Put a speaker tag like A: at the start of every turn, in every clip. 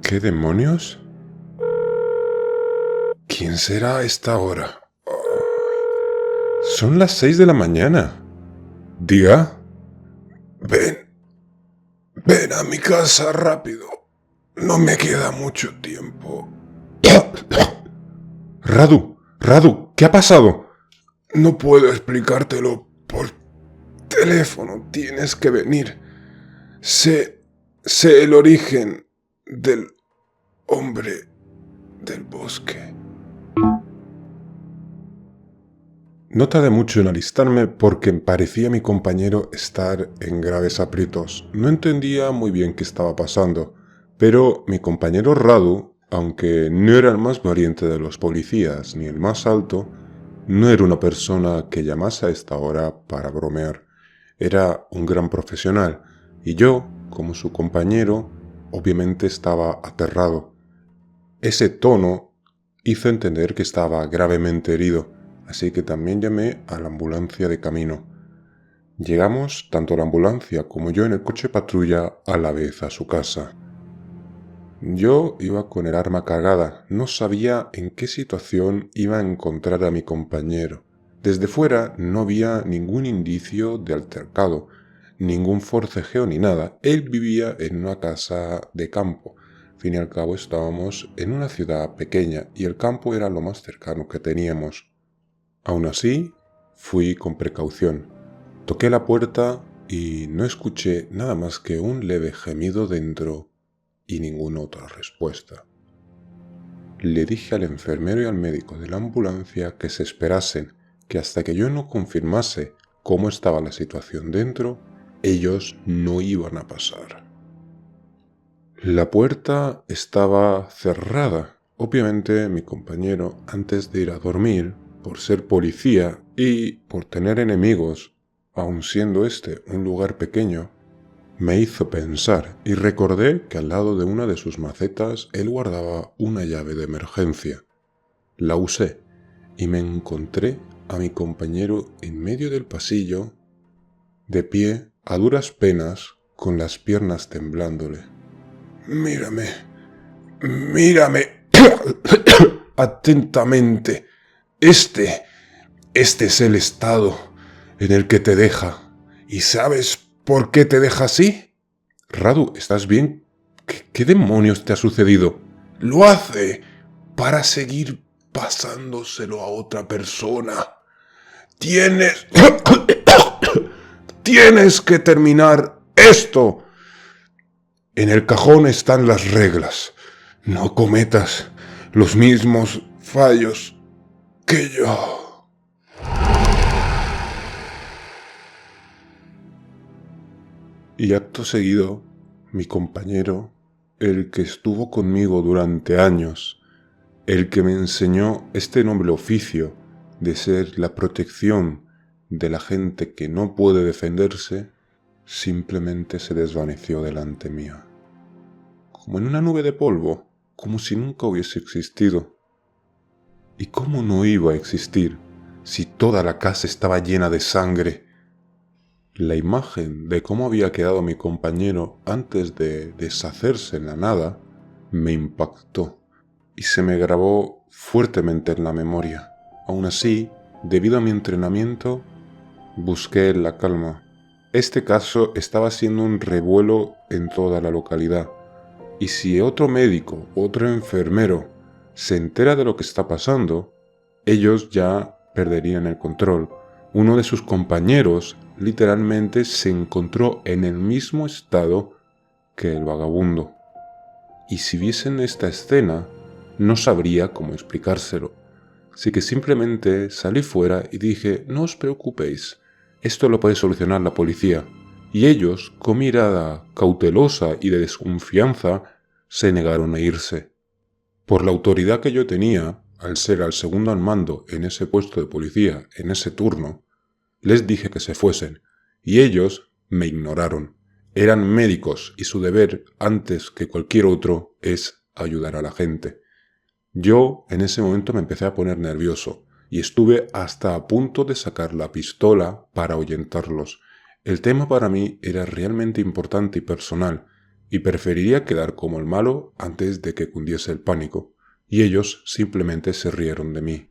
A: ¿Qué demonios? ¿Quién será a esta hora? Son las 6 de la mañana. Diga. Ven a mi casa rápido. No me queda mucho tiempo. Radu, ¿qué ha pasado? No puedo explicártelo por teléfono. Tienes que venir. Sé el origen del hombre del bosque. No tardé mucho en alistarme porque parecía mi compañero estar en graves aprietos. No entendía muy bien qué estaba pasando, pero mi compañero Radu, aunque no era el más valiente de los policías ni el más alto, no era una persona que llamase a esta hora para bromear. Era un gran profesional, y yo, como su compañero, obviamente estaba aterrado. Ese tono hizo entender que estaba gravemente herido, así que también llamé a la ambulancia de camino. Llegamos, tanto la ambulancia como yo en el coche patrulla, a la vez a su casa. Yo iba con el arma cargada, no sabía en qué situación iba a encontrar a mi compañero. Desde fuera no había ningún indicio de altercado, ningún forcejeo ni nada. Él vivía en una casa de campo. Al fin y al cabo estábamos en una ciudad pequeña y el campo era lo más cercano que teníamos. Aún así, fui con precaución. Toqué la puerta y no escuché nada más que un leve gemido dentro y ninguna otra respuesta. Le dije al enfermero y al médico de la ambulancia que se esperasen, que hasta que yo no confirmase cómo estaba la situación dentro, ellos no iban a pasar. La puerta estaba cerrada. Obviamente mi compañero, antes de ir a dormir, por ser policía y por tener enemigos, aun siendo este un lugar pequeño, me hizo pensar y recordé que al lado de una de sus macetas él guardaba una llave de emergencia. La usé y me encontré a mi compañero en medio del pasillo, de pie, a duras penas, con las piernas temblándole. Mírame atentamente. Este es el estado en el que te deja. ¿Y sabes por qué te deja así? Radu, ¿estás bien? ¿Qué demonios te ha sucedido? Lo hace para seguir pasándoselo a otra persona. Tienes que terminar esto. En el cajón están las reglas. No cometas los mismos fallos que yo. Y acto seguido, mi compañero, el que estuvo conmigo durante años, el que me enseñó este noble oficio de ser la protección de la gente que no puede defenderse, simplemente se desvaneció delante mía. Como en una nube de polvo, como si nunca hubiese existido. ¿Y cómo no iba a existir si toda la casa estaba llena de sangre? La imagen de cómo había quedado mi compañero antes de deshacerse en la nada me impactó y se me grabó fuertemente en la memoria. Aún así, debido a mi entrenamiento, busqué la calma. Este caso estaba siendo un revuelo en toda la localidad. Y si otro médico, otro enfermero, se entera de lo que está pasando, ellos ya perderían el control. Uno de sus compañeros literalmente se encontró en el mismo estado que el vagabundo. Y si viesen esta escena, no sabría cómo explicárselo. Así que simplemente salí fuera y dije, no os preocupéis, esto lo puede solucionar la policía. Y ellos, con mirada cautelosa y de desconfianza, se negaron a irse. Por la autoridad que yo tenía, al ser al segundo al mando en ese puesto de policía, en ese turno, les dije que se fuesen, y ellos me ignoraron. Eran médicos y su deber, antes que cualquier otro, es ayudar a la gente. Yo, en ese momento, me empecé a poner nervioso, y estuve hasta a punto de sacar la pistola para ahuyentarlos. El tema para mí era realmente importante y personal. y preferiría quedar como el malo antes de que cundiese el pánico, y ellos simplemente se rieron de mí.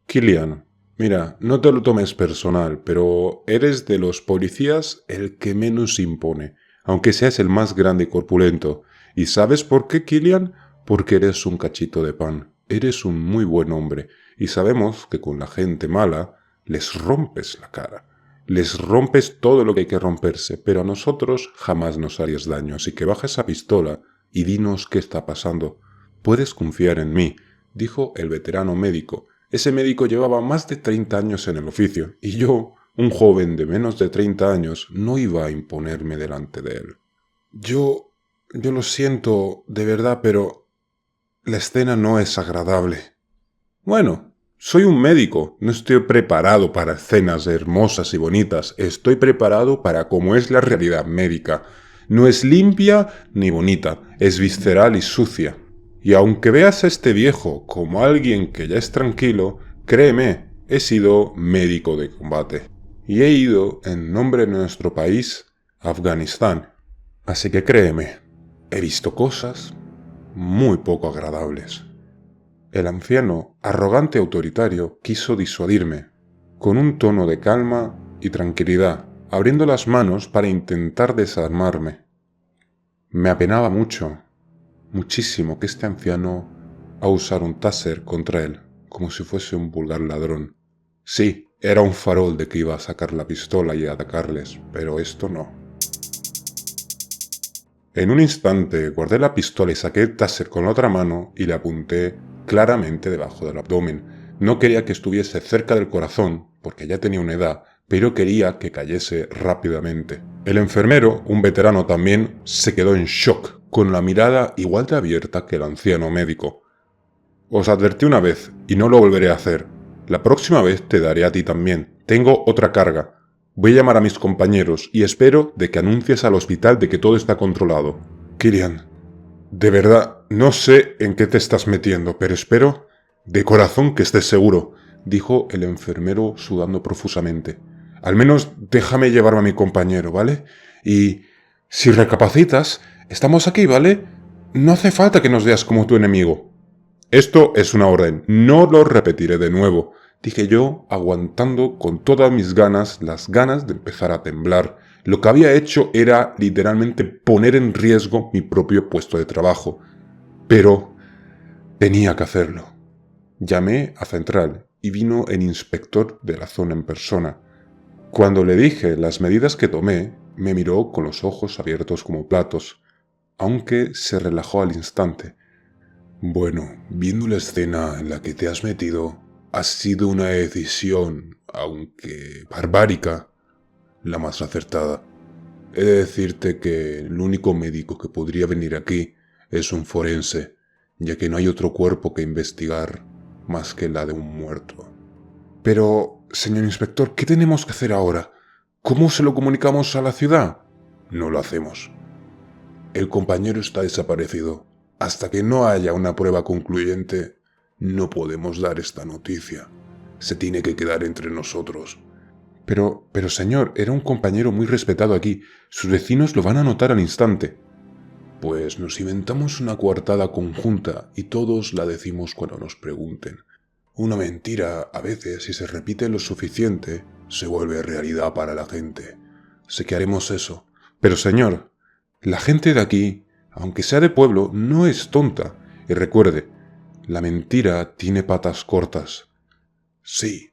A: Killian, mira, no te lo tomes personal, pero eres de los policías el que menos impone, aunque seas el más grande y corpulento. ¿Y sabes por qué, Killian? Porque eres un cachito de pan. Eres un muy buen hombre, y sabemos que con la gente mala les rompes la cara. Les rompes todo lo que hay que romperse, pero a nosotros jamás nos harías daño, así que baja esa pistola y dinos qué está pasando. Puedes confiar en mí, dijo el veterano médico. Ese médico llevaba más de 30 años en el oficio, y yo, un joven de menos de 30 años, no iba a imponerme delante de él. Yo lo siento, de verdad, pero la escena no es agradable. Bueno, soy un médico, no estoy preparado para escenas hermosas y bonitas, estoy preparado para cómo es la realidad médica. No es limpia ni bonita, es visceral y sucia. Y aunque veas a este viejo como alguien que ya es tranquilo, créeme, he sido médico de combate. Y he ido en nombre de nuestro país, Afganistán. Así que créeme, he visto cosas muy poco agradables. El anciano, arrogante y autoritario, quiso disuadirme, con un tono de calma y tranquilidad, abriendo las manos para intentar desarmarme. Me apenaba mucho, muchísimo, que este anciano usara un taser contra él, como si fuese un vulgar ladrón. Sí, era un farol de que iba a sacar la pistola y a atacarles, pero esto no. En un instante guardé la pistola y saqué el taser con la otra mano y le apunté claramente debajo del abdomen. No quería que estuviese cerca del corazón, porque ya tenía una edad, pero quería que cayese rápidamente. El enfermero, un veterano también, se quedó en shock, con la mirada igual de abierta que el anciano médico. Os advertí una vez, y no lo volveré a hacer. La próxima vez te daré a ti también. Tengo otra carga. Voy a llamar a mis compañeros y espero de que anuncies al hospital de que todo está controlado. Killian, de verdad, no sé en qué te estás metiendo, pero espero, de corazón, que estés seguro, dijo el enfermero sudando profusamente. Al menos déjame llevarme a mi compañero, ¿vale? Y si recapacitas, estamos aquí, ¿vale? No hace falta que nos veas como tu enemigo. Esto es una orden, no lo repetiré de nuevo, dije yo, aguantando con todas mis ganas las ganas de empezar a temblar. Lo que había hecho era literalmente poner en riesgo mi propio puesto de trabajo. Pero tenía que hacerlo. Llamé a Central y vino el inspector de la zona en persona. Cuando le dije las medidas que tomé, me miró con los ojos abiertos como platos, aunque se relajó al instante. Bueno, viendo la escena en la que te has metido, ha sido una decisión, aunque barbárica, la más acertada. He de decirte que el único médico que podría venir aquí es un forense, ya que no hay otro cuerpo que investigar más que la de un muerto. Pero, señor inspector, ¿qué tenemos que hacer ahora? ¿Cómo se lo comunicamos a la ciudad? No lo hacemos. El compañero está desaparecido. Hasta que no haya una prueba concluyente, no podemos dar esta noticia. Se tiene que quedar entre nosotros. Pero señor, era un compañero muy respetado aquí. Sus vecinos lo van a notar al instante. Pues nos inventamos una coartada conjunta y todos la decimos cuando nos pregunten. Una mentira, a veces, si se repite lo suficiente, se vuelve realidad para la gente. Sé que haremos eso. Pero señor, la gente de aquí, aunque sea de pueblo, no es tonta. Y recuerde, la mentira tiene patas cortas. Sí,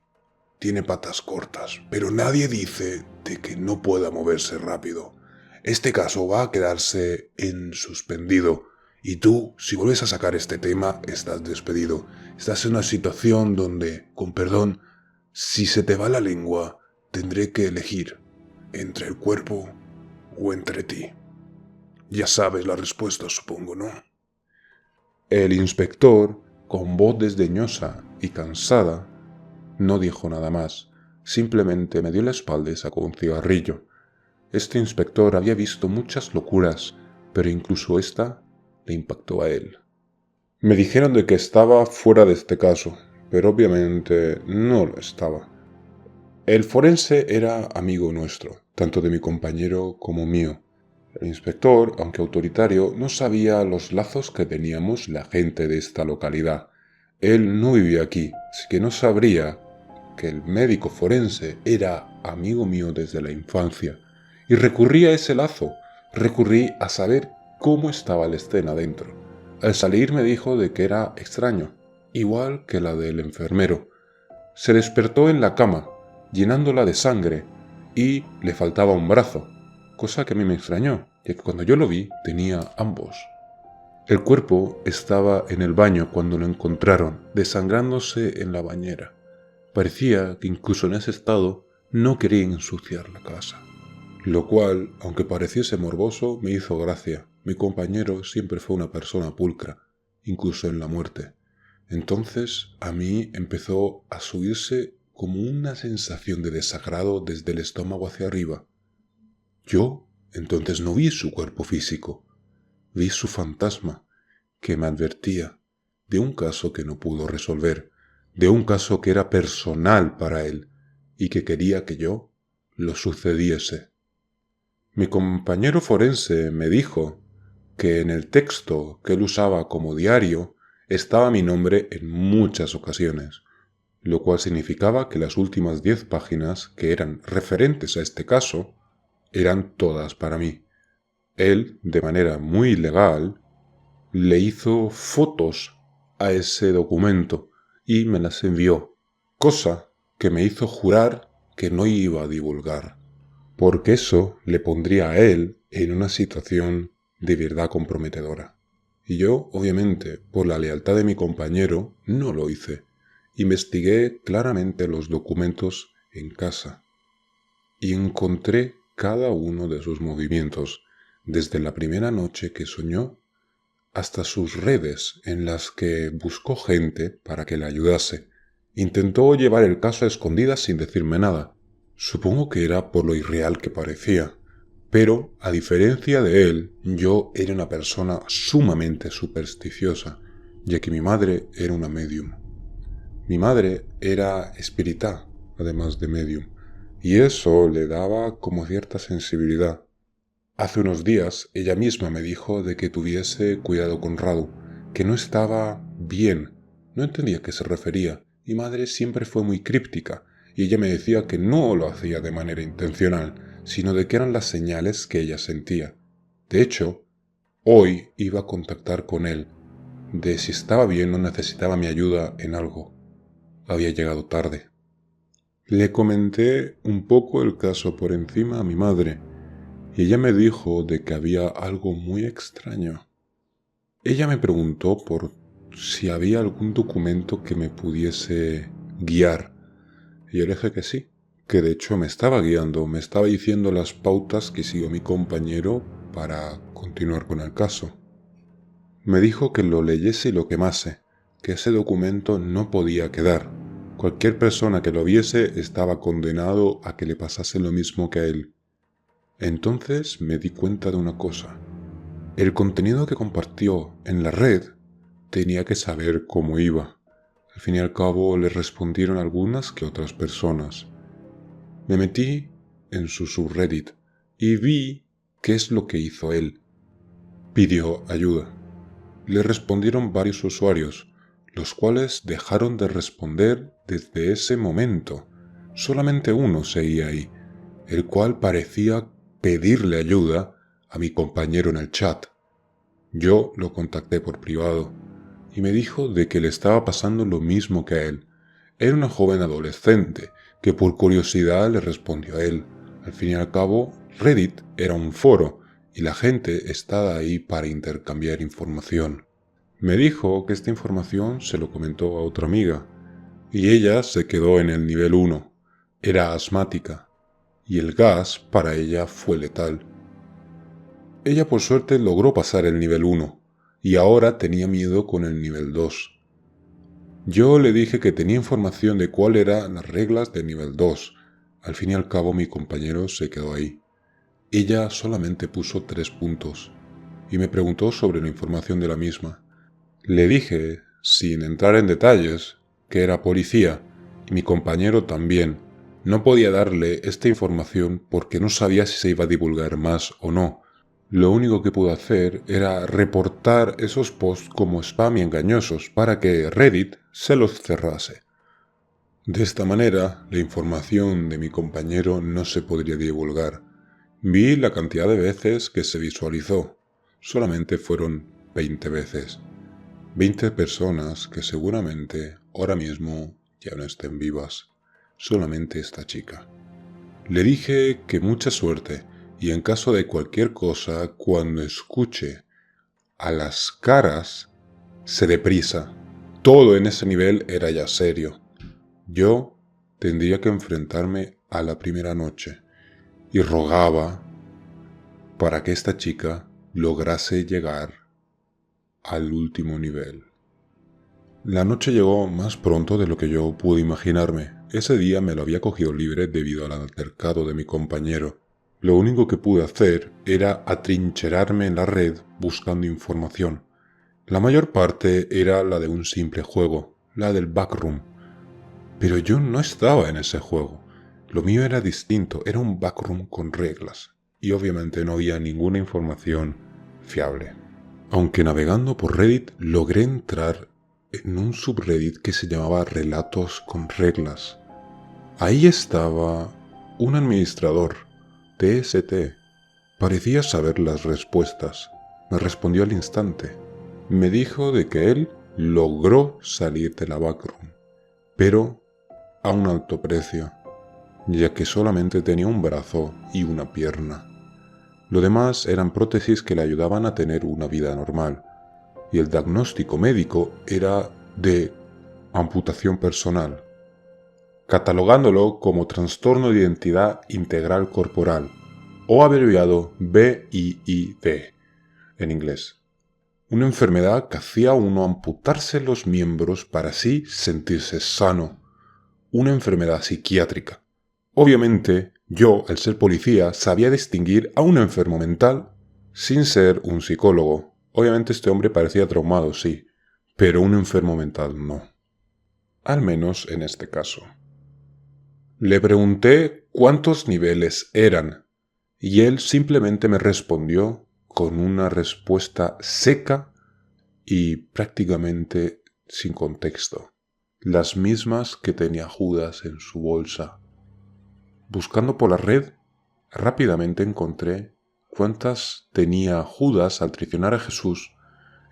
A: tiene patas cortas, pero nadie dice de que no pueda moverse rápido. Este caso va a quedarse en suspendido. Y tú, si vuelves a sacar este tema, estás despedido. Estás en una situación donde, con perdón, si se te va la lengua, tendré que elegir entre el cuerpo o entre ti. Ya sabes la respuesta, supongo, ¿no? El inspector, con voz desdeñosa y cansada, no dijo nada más. Simplemente me dio la espalda y sacó un cigarrillo. Este inspector había visto muchas locuras, pero incluso esta le impactó a él. Me dijeron de que estaba fuera de este caso, pero obviamente no lo estaba. El forense era amigo nuestro, tanto de mi compañero como mío. El inspector, aunque autoritario, no sabía los lazos que teníamos la gente de esta localidad. Él no vivía aquí, así que no sabría que el médico forense era amigo mío desde la infancia. Y recurrí a ese lazo, recurrí a saber cómo estaba la escena dentro. Al salir me dijo de que era extraño, igual que la del enfermero. Se despertó en la cama, llenándola de sangre, y le faltaba un brazo, cosa que a mí me extrañó, ya que cuando yo lo vi tenía ambos. El cuerpo estaba en el baño cuando lo encontraron, desangrándose en la bañera. Parecía que incluso en ese estado no quería ensuciar la casa. Lo cual, aunque pareciese morboso, me hizo gracia. Mi compañero siempre fue una persona pulcra, incluso en la muerte. Entonces a mí empezó a subirse como una sensación de desagrado desde el estómago hacia arriba. Yo entonces no vi su cuerpo físico, vi su fantasma que me advertía de un caso que no pudo resolver, de un caso que era personal para él y que quería que yo lo sucediese. Mi compañero forense me dijo que en el texto que él usaba como diario estaba mi nombre en muchas ocasiones, lo cual significaba que las últimas 10 páginas que eran referentes a este caso eran todas para mí. Él, de manera muy legal, le hizo fotos a ese documento y me las envió, cosa que me hizo jurar que no iba a divulgar, porque eso le pondría a él en una situación de verdad comprometedora. Y yo, obviamente, por la lealtad de mi compañero, no lo hice. Investigué claramente los documentos en casa y encontré cada uno de sus movimientos, desde la primera noche que soñó hasta sus redes en las que buscó gente para que le ayudase. Intentó llevar el caso a escondidas sin decirme nada. Supongo que era por lo irreal que parecía, pero, a diferencia de él, yo era una persona sumamente supersticiosa, ya que mi madre era una medium. Mi madre era espiritá, además de medium, y eso le daba como cierta sensibilidad. Hace unos días ella misma me dijo de que tuviese cuidado con Radu, que no estaba bien. No entendía a qué se refería. Mi madre siempre fue muy críptica, y ella me decía que no lo hacía de manera intencional, sino de que eran las señales que ella sentía. De hecho, hoy iba a contactar con él, de si estaba bien o necesitaba mi ayuda en algo. Había llegado tarde. Le comenté un poco el caso por encima a mi madre, y ella me dijo de que había algo muy extraño. Ella me preguntó por si había algún documento que me pudiese guiar, y yo le dije que sí, que de hecho me estaba guiando, me estaba diciendo las pautas que siguió mi compañero para continuar con el caso. Me dijo que lo leyese y lo quemase, que ese documento no podía quedar. Cualquier persona que lo viese estaba condenado a que le pasase lo mismo que a él. Entonces me di cuenta de una cosa. El contenido que compartió en la red tenía que saber cómo iba. Al fin y al cabo le respondieron algunas que otras personas. Me metí en su subreddit y vi qué es lo que hizo él. Pidió ayuda. Le respondieron varios usuarios, los cuales dejaron de responder desde ese momento. Solamente uno seguía ahí, el cual parecía pedirle ayuda a mi compañero en el chat. Yo lo contacté por privado y me dijo de que le estaba pasando lo mismo que a él. Era una joven adolescente que por curiosidad le respondió a él. Al fin y al cabo, Reddit era un foro y la gente estaba ahí para intercambiar información. Me dijo que esta información se lo comentó a otra amiga y ella se quedó en el nivel 1. Era asmática y el gas para ella fue letal. Ella por suerte logró pasar el nivel 1 y ahora tenía miedo con el nivel 2. Yo le dije que tenía información de cuáles eran las reglas del nivel 2. Al fin y al cabo mi compañero se quedó ahí. Ella solamente puso 3 puntos y me preguntó sobre la información de la misma. Le dije, sin entrar en detalles, que era policía y mi compañero también. No podía darle esta información porque no sabía si se iba a divulgar más o no. Lo único que pude hacer era reportar esos posts como spam y engañosos para que Reddit se los cerrase. De esta manera, la información de mi compañero no se podría divulgar. Vi la cantidad de veces que se visualizó. Solamente fueron 20 veces. 20 personas que seguramente ahora mismo ya no estén vivas. Solamente esta chica. Le dije que mucha suerte y en caso de cualquier cosa, cuando escuche a las caras, se dé prisa. Todo en ese nivel era ya serio. Yo tendría que enfrentarme a la primera noche y rogaba para que esta chica lograse llegar al último nivel. La noche llegó más pronto de lo que yo pude imaginarme. Ese día me lo había cogido libre debido al altercado de mi compañero. Lo único que pude hacer era atrincherarme en la red buscando información. La mayor parte era la de un simple juego, la del backroom. Pero yo no estaba en ese juego. Lo mío era distinto, era un backroom con reglas. Y obviamente no había ninguna información fiable. Aunque navegando por Reddit logré entrar en un subreddit que se llamaba Relatos con Reglas. Ahí estaba un administrador, TST. Parecía saber las respuestas. Me respondió al instante. Me dijo de que él logró salir de la backroom, pero a un alto precio, ya que solamente tenía un brazo y una pierna. Lo demás eran prótesis que le ayudaban a tener una vida normal, y el diagnóstico médico era de amputación personal, catalogándolo como trastorno de identidad integral corporal, o abreviado BIID en inglés. Una enfermedad que hacía a uno amputarse los miembros para así sentirse sano. Una enfermedad psiquiátrica. Obviamente, yo, al ser policía, sabía distinguir a un enfermo mental sin ser un psicólogo. Obviamente este hombre parecía traumado, sí, pero un enfermo mental no. Al menos en este caso. Le pregunté cuántos niveles eran, y él simplemente me respondió con una respuesta seca y prácticamente sin contexto. Las mismas que tenía Judas en su bolsa. Buscando por la red, rápidamente encontré cuántas tenía Judas al traicionar a Jesús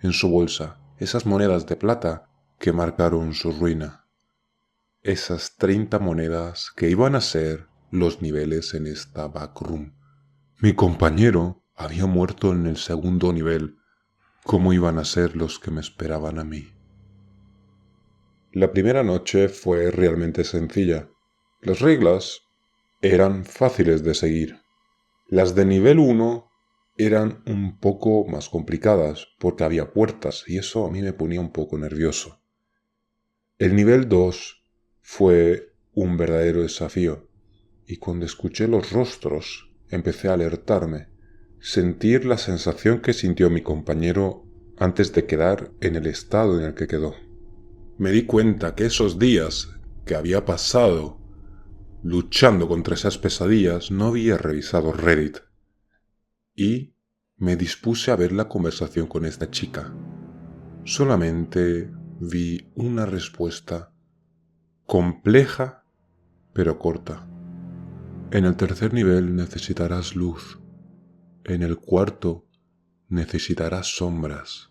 A: en su bolsa, esas monedas de plata que marcaron su ruina. Esas 30 monedas que iban a ser los niveles en esta backroom. Mi compañero había muerto en el segundo nivel. ¿Cómo iban a ser los que me esperaban a mí? La primera noche fue realmente sencilla. Las reglas eran fáciles de seguir. Las de nivel 1 eran un poco más complicadas porque había puertas y eso a mí me ponía un poco nervioso. El nivel 2 fue un verdadero desafío y cuando escuché los rostros empecé a alertarme, sentir la sensación que sintió mi compañero antes de quedar en el estado en el que quedó. Me di cuenta que esos días que había pasado luchando contra esas pesadillas no había revisado Reddit y me dispuse a ver la conversación con esta chica. Solamente vi una respuesta compleja pero corta. En el tercer nivel necesitarás luz. En el cuarto necesitarás sombras.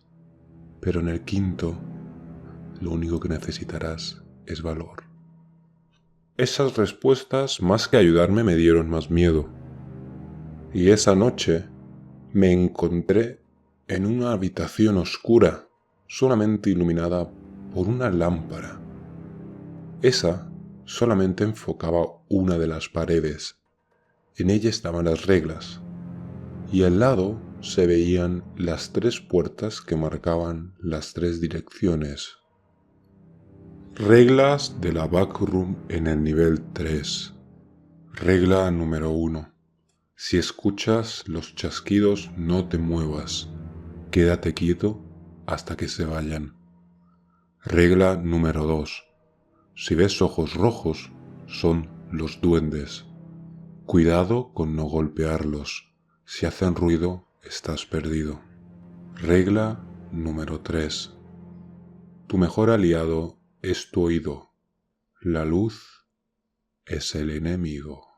A: Pero en el quinto lo único que necesitarás es valor. Esas respuestas, más que ayudarme, me dieron más miedo. Y esa noche me encontré en una habitación oscura, solamente iluminada por una lámpara. Esa solamente enfocaba una de las paredes. En ella estaban las reglas, y al lado se veían las 3 puertas que marcaban las 3 direcciones. Reglas de la backroom en el nivel 3. Regla número 1. Si escuchas los chasquidos, no te muevas. Quédate quieto hasta que se vayan. Regla número 2. Si ves ojos rojos, son los duendes. Cuidado con no golpearlos. Si hacen ruido, estás perdido. Regla número 3. Tu mejor aliado es tu oído. La luz es el enemigo.